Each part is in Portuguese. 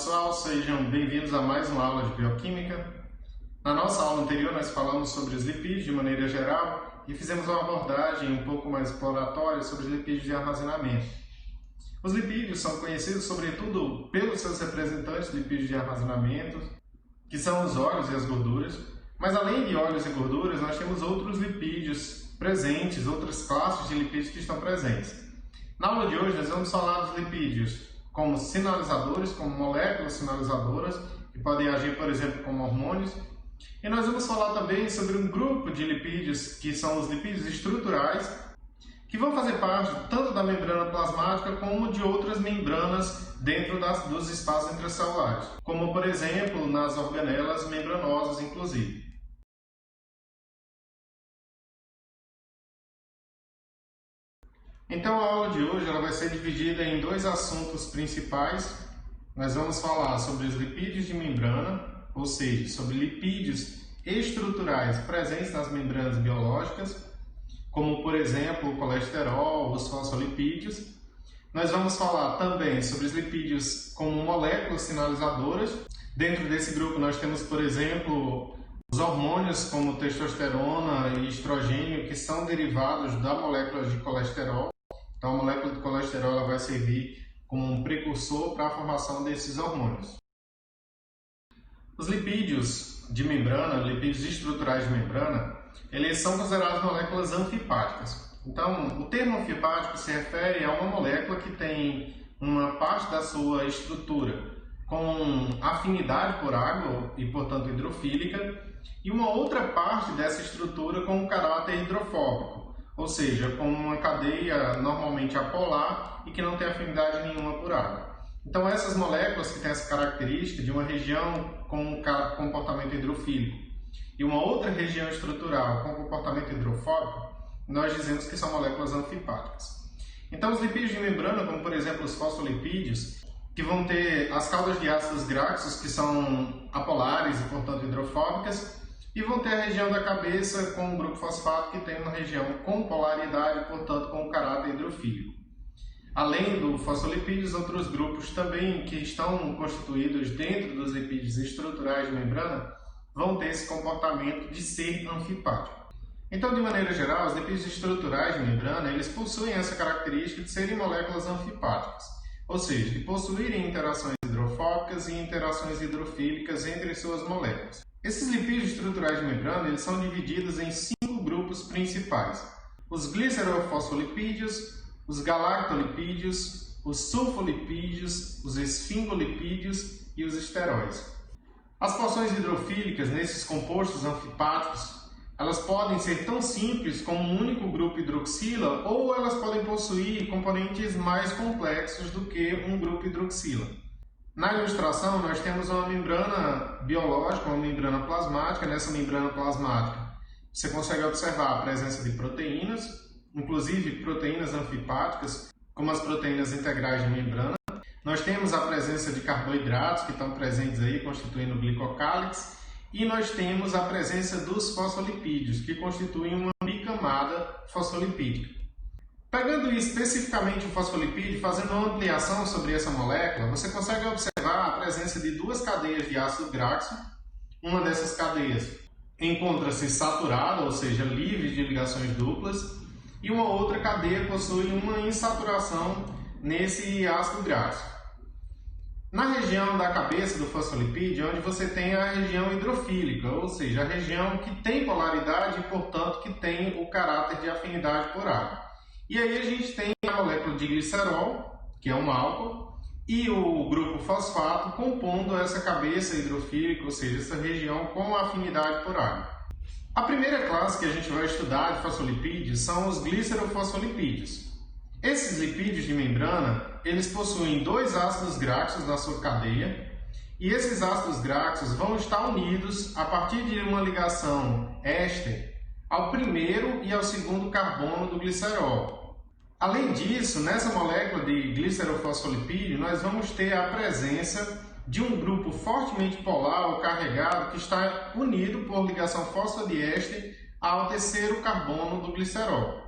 pessoal, sejam bem-vindos a mais uma aula de bioquímica. Na nossa aula anterior nós falamos sobre os lipídios de maneira geral e fizemos uma abordagem um pouco mais exploratória sobre os lipídios de armazenamento. Os lipídios são conhecidos sobretudo pelos seus representantes lipídios de armazenamento, que são os óleos e as gorduras, mas além de óleos e gorduras nós temos outros lipídios presentes, outras classes de lipídios que estão presentes. Na aula de hoje nós vamos falar dos lipídios como sinalizadores, como moléculas sinalizadoras, que podem agir, por exemplo, como hormônios. E nós vamos falar também sobre um grupo de lipídios, que são os lipídios estruturais, que vão fazer parte tanto da membrana plasmática como de outras membranas dentro dos espaços intracelulares, como, por exemplo, nas organelas membranosas, inclusive. Então a aula de hoje ela vai ser dividida em dois assuntos principais. Nós vamos falar sobre os lipídios de membrana, ou seja, sobre lipídios estruturais presentes nas membranas biológicas, como por exemplo o colesterol, os fosfolipídios. Nós vamos falar também sobre os lipídios como moléculas sinalizadoras. Dentro desse grupo nós temos, por exemplo, os hormônios como testosterona e estrogênio, que são derivados da molécula de colesterol. Então, a molécula de colesterol ela vai servir como um precursor para a formação desses hormônios. Os lipídios de membrana, lipídios estruturais de membrana, eles são considerados moléculas anfipáticas. Então, o termo anfipático se refere a uma molécula que tem uma parte da sua estrutura com afinidade por água e, portanto, hidrofílica, e uma outra parte dessa estrutura com um caráter hidrofóbico. Ou seja, com uma cadeia normalmente apolar e que não tem afinidade nenhuma por água. Então essas moléculas que têm essa característica de uma região com um comportamento hidrofílico e uma outra região estrutural com comportamento hidrofóbico, nós dizemos que são moléculas anfipáticas. Então os lipídios de membrana, como por exemplo os fosfolipídios, que vão ter as caudas de ácidos graxos que são apolares e portanto hidrofóbicas, e vão ter a região da cabeça com o grupo fosfato que tem uma região com polaridade, portanto com caráter hidrofílico. Além do fosfolipídios, outros grupos também que estão constituídos dentro dos lipídios estruturais de membrana vão ter esse comportamento de ser anfipático. Então, de maneira geral, os lipídios estruturais de membrana eles possuem essa característica de serem moléculas anfipáticas, ou seja, de possuírem interações hidrofóbicas e interações hidrofílicas entre suas moléculas. Esses lipídios estruturais de membrana eles são divididos em 5 grupos principais: os glicerofosfolipídios, os galactolipídios, os sulfolipídios, os esfingolipídios e os esteróis. As porções hidrofílicas nesses compostos anfipáticos elas podem ser tão simples como um único grupo hidroxila ou elas podem possuir componentes mais complexos do que um grupo hidroxila. Na ilustração, nós temos uma membrana biológica, uma membrana plasmática. Nessa membrana plasmática, você consegue observar a presença de proteínas, inclusive proteínas anfipáticas, como as proteínas integrais de membrana. Nós temos a presença de carboidratos, que estão presentes aí, constituindo o glicocálix. E nós temos a presença dos fosfolipídios, que constituem uma bicamada fosfolipídica. Pegando especificamente o fosfolipídio, fazendo uma ampliação sobre essa molécula, você consegue observar a presença de 2 cadeias de ácido graxo. Uma dessas cadeias encontra-se saturada, ou seja, livre de ligações duplas, e uma outra cadeia possui uma insaturação nesse ácido graxo. Na região da cabeça do fosfolipídio, onde você tem a região hidrofílica, ou seja, a região que tem polaridade e, portanto, que tem o caráter de afinidade por água. E aí a gente tem a molécula de glicerol, que é um álcool, e o grupo fosfato compondo essa cabeça hidrofílica, ou seja, essa região com afinidade por água. A primeira classe que a gente vai estudar de fosfolipídios são os glicerofosfolipídios. Esses lipídios de membrana, eles possuem 2 ácidos graxos na sua cadeia, e esses ácidos graxos vão estar unidos a partir de uma ligação éster ao primeiro e ao segundo carbono do glicerol. Além disso, nessa molécula de glicerofosfolipídio, nós vamos ter a presença de um grupo fortemente polar ou carregado que está unido por ligação fosfodiéster ao terceiro carbono do glicerol.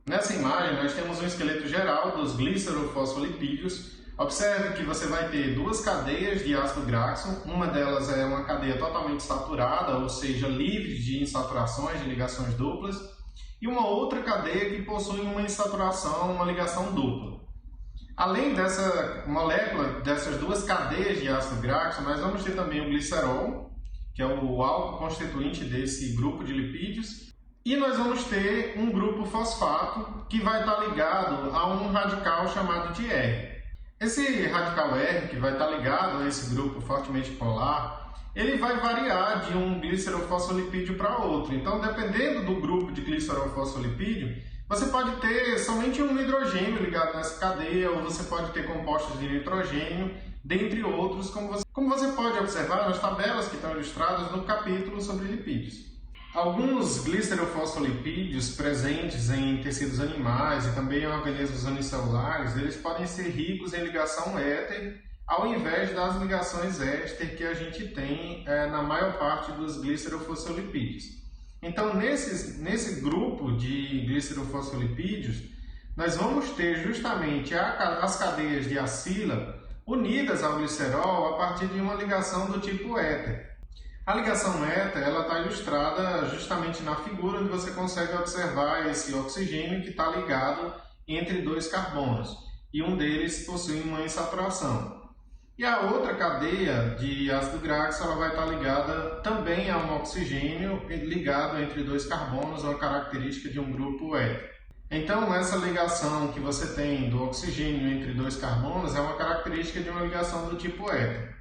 Nessa imagem, nós temos um esqueleto geral dos glicerofosfolipídios, Observe que você vai ter duas cadeias de ácido graxo, uma delas é uma cadeia totalmente saturada, ou seja, livre de insaturações, de ligações duplas, e uma outra cadeia que possui uma insaturação, uma ligação dupla. Além dessa molécula, dessas duas cadeias de ácido graxo, nós vamos ter também o glicerol, que é o álcool constituinte desse grupo de lipídios, e nós vamos ter um grupo fosfato que vai estar ligado a um radical chamado de R. Esse radical R, que vai estar ligado a esse grupo fortemente polar, ele vai variar de um glicerofosfolipídio para outro. Então, dependendo do grupo de glicerofosfolipídio, você pode ter somente um hidrogênio ligado nessa cadeia, ou você pode ter compostos de nitrogênio, dentre outros, como você pode observar nas tabelas que estão ilustradas no capítulo sobre lipídios. Alguns glicerofosfolipídios presentes em tecidos animais e também em organismos unicelulares, eles podem ser ricos em ligação éter, ao invés das ligações éster que a gente tem na maior parte dos glicerofosfolipídios. Então, nesse grupo de glicerofosfolipídios, nós vamos ter justamente as cadeias de acila unidas ao glicerol a partir de uma ligação do tipo éter. A ligação éter está ilustrada justamente na figura, onde você consegue observar esse oxigênio que está ligado entre dois carbonos, e um deles possui uma insaturação. E a outra cadeia de ácido graxo vai estar ligada também a um oxigênio ligado entre dois carbonos, uma característica de um grupo éter. Então, essa ligação que você tem do oxigênio entre dois carbonos é uma característica de uma ligação do tipo éter.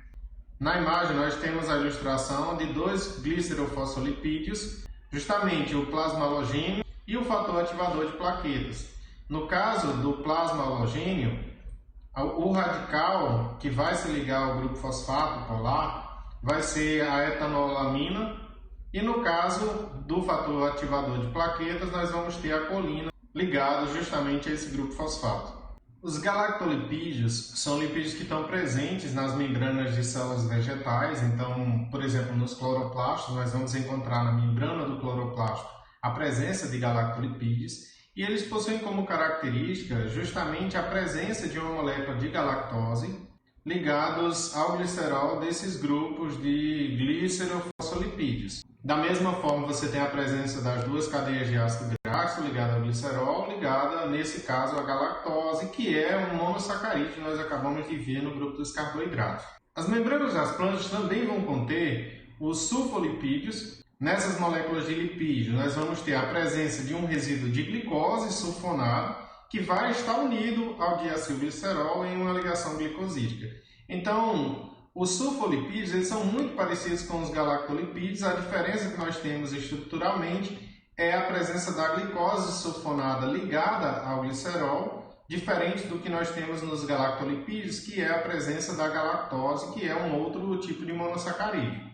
Na imagem, nós temos a ilustração de dois glicerofosfolipídios, justamente o plasma halogênio e o fator ativador de plaquetas. No caso do plasma halogênio, o radical que vai se ligar ao grupo fosfato polar vai ser a etanolamina, e no caso do fator ativador de plaquetas, nós vamos ter a colina ligada justamente a esse grupo fosfato. Os galactolipídios são lipídios que estão presentes nas membranas de células vegetais. Então, por exemplo, nos cloroplastos, nós vamos encontrar na membrana do cloroplasto a presença de galactolipídios, e eles possuem como característica justamente a presença de uma molécula de galactose ligados ao glicerol desses grupos de glicerofosfolipídios. Da mesma forma, você tem a presença das duas cadeias de ácido graxo ligada ao glicerol, ligada, nesse caso, à galactose, que é um monossacarídeo que nós acabamos de ver no grupo dos carboidratos. As membranas das plantas também vão conter os sulfolipídios. Nessas moléculas de lipídio, nós vamos ter a presença de um resíduo de glicose sulfonado, que vai estar unido ao diacilglicerol em uma ligação glicosídica. Então, os sulfolipídios eles são muito parecidos com os galactolipídios. A diferença que nós temos estruturalmente é a presença da glicose sulfonada ligada ao glicerol, diferente do que nós temos nos galactolipídios, que é a presença da galactose, que é um outro tipo de monossacarídeo.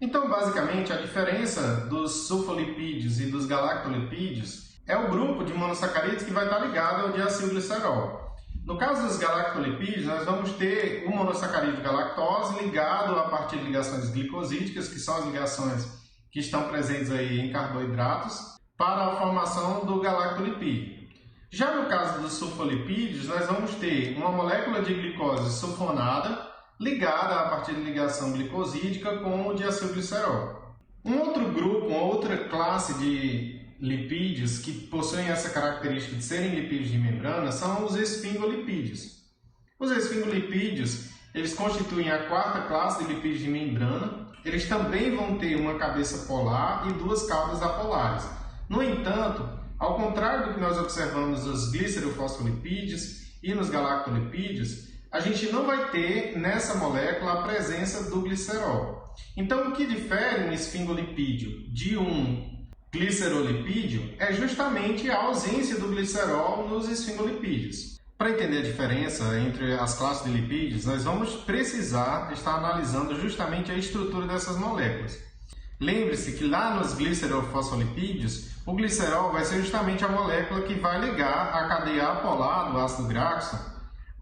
Então, basicamente, a diferença dos sulfolipídios e dos galactolipídios é o grupo de monossacarídeos que vai estar ligado ao diacilglicerol. No caso dos galactolipídios, nós vamos ter o monossacarídeo galactose ligado a partir de ligações glicosídicas, que são as ligações que estão presentes aí em carboidratos, para a formação do galactolipídio. Já no caso dos sulfolipídios, nós vamos ter uma molécula de glicose sulfonada ligada a partir de ligação glicosídica com o diacilglicerol. Um outro grupo, uma outra classe de lipídios que possuem essa característica de serem lipídios de membrana são os esfingolipídios. Os esfingolipídios, eles constituem a quarta classe de lipídios de membrana. Eles também vão ter uma cabeça polar e duas caudas apolares. No entanto, ao contrário do que nós observamos nos glicerofosfolipídios e nos galactolipídios, a gente não vai ter nessa molécula a presença do glicerol. Então, o que difere um esfingolipídio de um glicerolipídio é justamente a ausência do glicerol nos esfingolipídios. Para entender a diferença entre as classes de lipídios, nós vamos precisar estar analisando justamente a estrutura dessas moléculas. Lembre-se que lá nos glicerofosfolipídios, o glicerol vai ser justamente a molécula que vai ligar a cadeia apolar do ácido graxo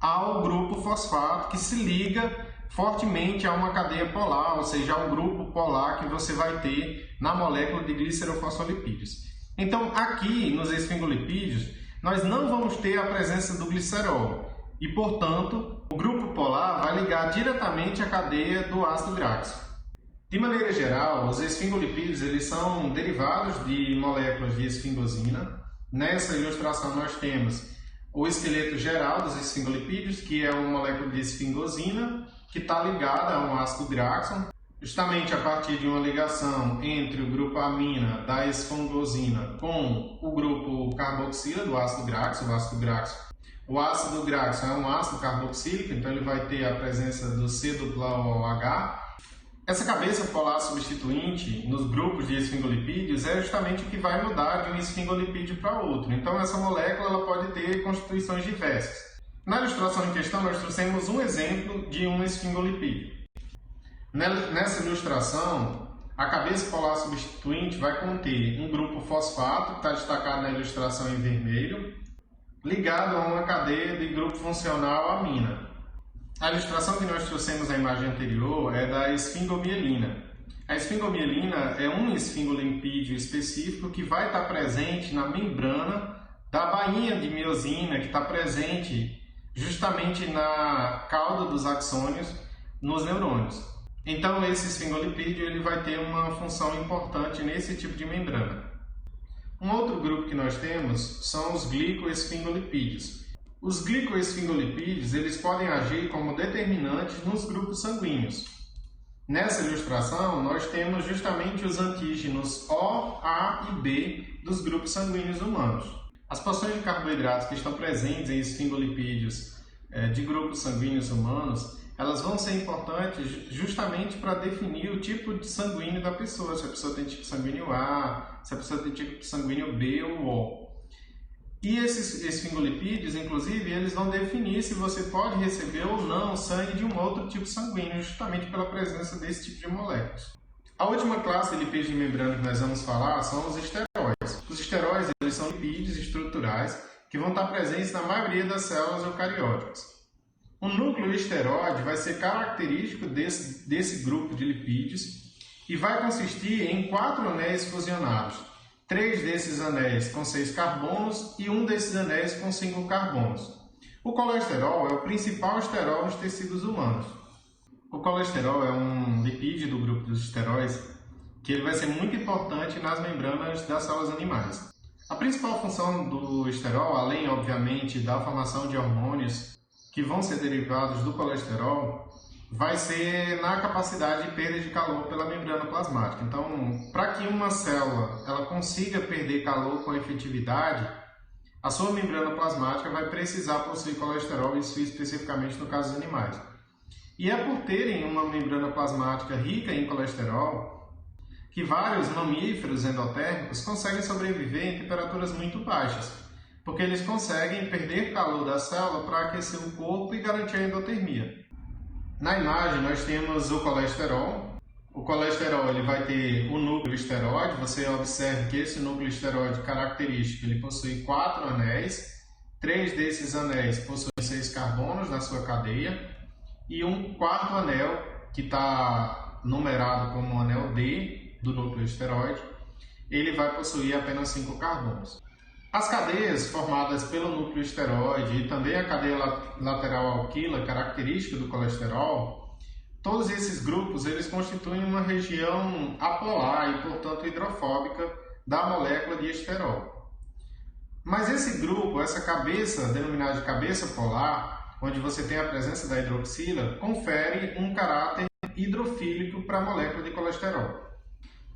ao grupo fosfato, que se liga fortemente a uma cadeia polar, ou seja, ao grupo polar que você vai ter na molécula de glicerofosfolipídios. Então, aqui nos esfingolipídios, nós não vamos ter a presença do glicerol e, portanto, O grupo polar vai ligar diretamente à cadeia do ácido gráfico. De maneira geral, os esfingolipídios eles são derivados de moléculas de esfingosina. Nessa ilustração nós temos o esqueleto geral dos esfingolipídios, que é uma molécula de esfingosina que está ligada a um ácido gráfico, justamente a partir de uma ligação entre o grupo amina da esfingosina com o grupo carboxila do ácido gráfico, O ácido gráfico é um ácido carboxílico, então ele vai ter a presença do C-OH. Essa cabeça polar substituinte nos grupos de esfingolipídios é justamente o que vai mudar de um esfingolipídio para outro. Então essa molécula ela pode ter constituições diversas. Na ilustração em questão nós trouxemos um exemplo de um esfingolipídio. Nessa ilustração, a cabeça polar substituinte vai conter um grupo fosfato, que está destacado na ilustração em vermelho, ligado a uma cadeia de grupo funcional amina. A ilustração que nós trouxemos na imagem anterior é da esfingomielina. A esfingomielina é um esfingolipídio específico que vai estar presente na membrana da bainha de miosina, que está presente justamente na cauda dos axônios nos neurônios. Então, esse esfingolipídio ele vai ter uma função importante nesse tipo de membrana. Um outro grupo que nós temos são os glicoesfingolipídios. Os glicoesfingolipídios eles podem agir como determinantes nos grupos sanguíneos. Nessa ilustração, nós temos justamente os antígenos O, A e B dos grupos sanguíneos humanos. As porções de carboidratos que estão presentes em esfingolipídios de grupos sanguíneos humanos, elas vão ser importantes justamente para definir o tipo de sanguíneo da pessoa, se a pessoa tem tipo sanguíneo A, se a pessoa tem tipo sanguíneo B ou O. E esses esfingolipídios, inclusive, eles vão definir se você pode receber ou não sangue de um outro tipo sanguíneo, justamente pela presença desse tipo de moléculas. A última classe de lipídios de membrana que nós vamos falar são os esteróides. Os esteróides eles são lipídios estruturais que vão estar presentes na maioria das células eucarióticas. O núcleo esteroide vai ser característico desse grupo de lipídios e vai consistir em 4 anéis fusionados. 3 desses anéis com 6 carbonos e um desses anéis com 5 carbonos. O colesterol é o principal esterol nos tecidos humanos. O colesterol é um lipídio do grupo dos esteróides que ele vai ser muito importante nas membranas das células animais. A principal função do esterol, além, obviamente, da formação de hormônios que vão ser derivados do colesterol, vai ser na capacidade de perda de calor pela membrana plasmática. Então, para que uma célula ela consiga perder calor com efetividade, a sua membrana plasmática vai precisar possuir colesterol, isso especificamente no caso dos animais. E é por terem uma membrana plasmática rica em colesterol que vários mamíferos endotérmicos conseguem sobreviver em temperaturas muito baixas, porque eles conseguem perder calor da célula para aquecer o corpo e garantir a endotermia. Na imagem nós temos o colesterol. O colesterol ele vai ter o núcleo esteroide. Você observa que esse núcleo esteroide característico ele possui 4 anéis. 3 desses anéis possuem 6 carbonos na sua cadeia. E um quarto anel, que está numerado como o anel D do núcleo esteroide, ele vai possuir apenas 5 carbonos. As cadeias formadas pelo núcleo esteroide e também a cadeia lateral alquila, característica do colesterol, todos esses grupos eles constituem uma região apolar e, portanto, hidrofóbica da molécula de esterol. Mas esse grupo, essa cabeça, denominada de cabeça polar, onde você tem a presença da hidroxila, confere um caráter hidrofílico para a molécula de colesterol.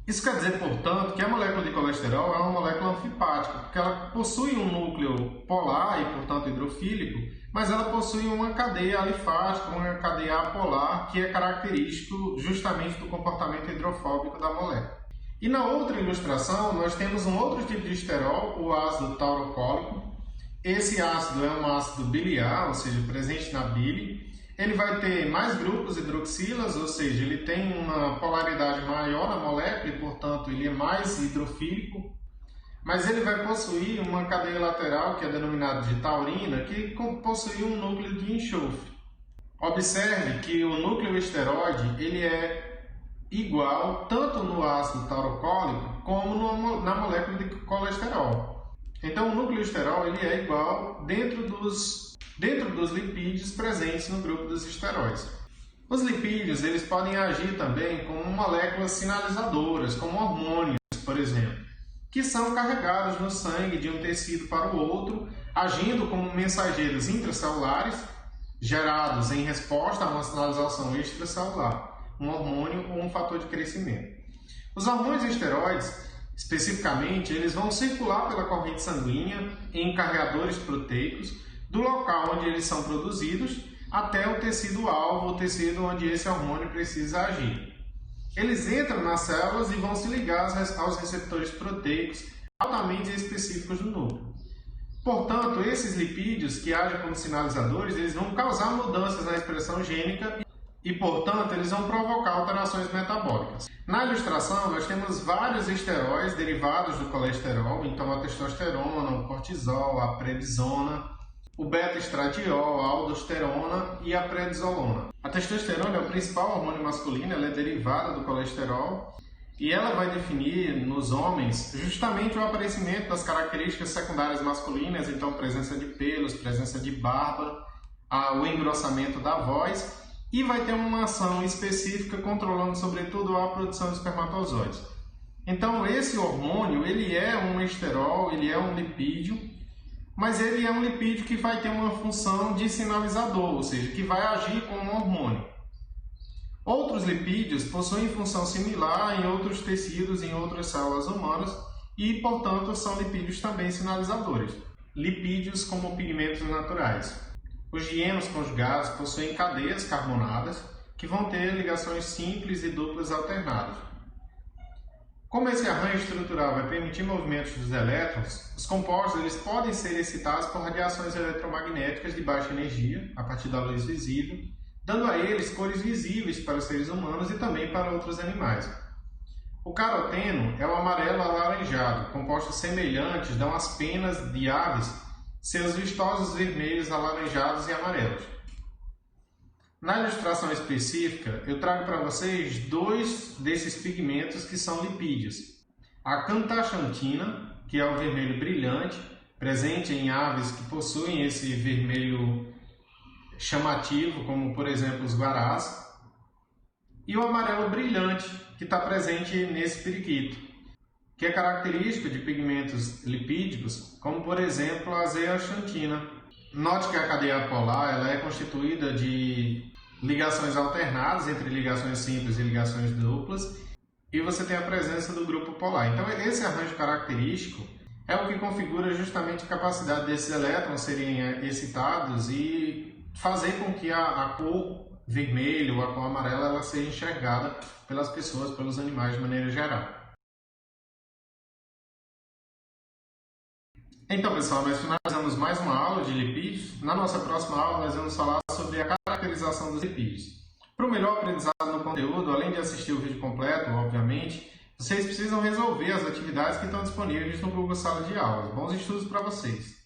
Isso quer dizer, portanto, que a molécula de colesterol é uma molécula anfipática, porque ela possui um núcleo polar e, portanto, hidrofílico, mas ela possui uma cadeia alifática, uma cadeia apolar, que é característico justamente do comportamento hidrofóbico da molécula. E na outra ilustração, nós temos um outro tipo de esterol, o ácido taurocólico. Esse ácido é um ácido biliar, ou seja, presente na bile. Ele vai ter mais grupos hidroxilas, ou seja, ele tem uma polaridade maior na molécula e, portanto, ele é mais hidrofílico. Mas ele vai possuir uma cadeia lateral, que é denominada de taurina, que possui um núcleo de enxofre. Observe que o núcleo esteroide ele é igual tanto no ácido taurocólico como na molécula de colesterol. Então, o núcleo-esterol ele é igual dentro dos lipídios presentes no grupo dos esteróis. Os lipídios eles podem agir também como moléculas sinalizadoras, como hormônios, por exemplo, que são carregados no sangue de um tecido para o outro, agindo como mensageiros intracelulares, gerados em resposta a uma sinalização extracelular, um hormônio ou um fator de crescimento. Os hormônios esteroides, especificamente, eles vão circular pela corrente sanguínea em carregadores proteicos, do local onde eles são produzidos até o tecido-alvo, o tecido onde esse hormônio precisa agir. Eles entram nas células e vão se ligar aos receptores proteicos altamente específicos do núcleo. Portanto, esses lipídios que agem como sinalizadores, eles vão causar mudanças na expressão gênica e, portanto, eles vão provocar alterações metabólicas. Na ilustração, nós temos vários esteróis derivados do colesterol, então a testosterona, o cortisol, a prednisona, o beta-estradiol, a aldosterona e a prednisolona. A testosterona é o principal hormônio masculino, ela é derivada do colesterol e ela vai definir nos homens justamente o aparecimento das características secundárias masculinas, então presença de pelos, presença de barba, o engrossamento da voz, e vai ter uma ação específica controlando sobretudo a produção de espermatozoides. Então esse hormônio, ele é um esterol, ele é um lipídio, mas ele é um lipídio que vai ter uma função de sinalizador, ou seja, que vai agir como um hormônio. Outros lipídios possuem função similar em outros tecidos, em outras células humanas e, portanto, são lipídios também sinalizadores. Lipídios como pigmentos naturais. Os dienos conjugados possuem cadeias carbonadas que vão ter ligações simples e duplas alternadas. Como esse arranjo estrutural vai permitir movimentos dos elétrons, os compostos eles podem ser excitados por radiações eletromagnéticas de baixa energia, a partir da luz visível, dando a eles cores visíveis para os seres humanos e também para outros animais. O caroteno é o amarelo alaranjado, compostos semelhantes dão às penas de aves seus vistosos vermelhos, alaranjados e amarelos. Na ilustração específica, eu trago para vocês dois desses pigmentos que são lipídios. A cantaxantina, que é o vermelho brilhante, presente em aves que possuem esse vermelho chamativo, como por exemplo os guarás, e o amarelo brilhante, que está presente nesse periquito, que é característico de pigmentos lipídicos, como por exemplo a zeaxantina. Note que a cadeia polar ela é constituída de ligações alternadas entre ligações simples e ligações duplas, e você tem a presença do grupo polar. Então esse arranjo característico é o que configura justamente a capacidade desses elétrons serem excitados e fazer com que a cor vermelha ou a cor amarela ela seja enxergada pelas pessoas, pelos animais de maneira geral. Então, pessoal, nós finalizamos mais uma aula de lipídios. Na nossa próxima aula, nós vamos falar sobre a caracterização dos lipídios. Para o melhor aprendizado no conteúdo, além de assistir o vídeo completo, obviamente, vocês precisam resolver as atividades que estão disponíveis no Google Sala de Aula. Bons estudos para vocês!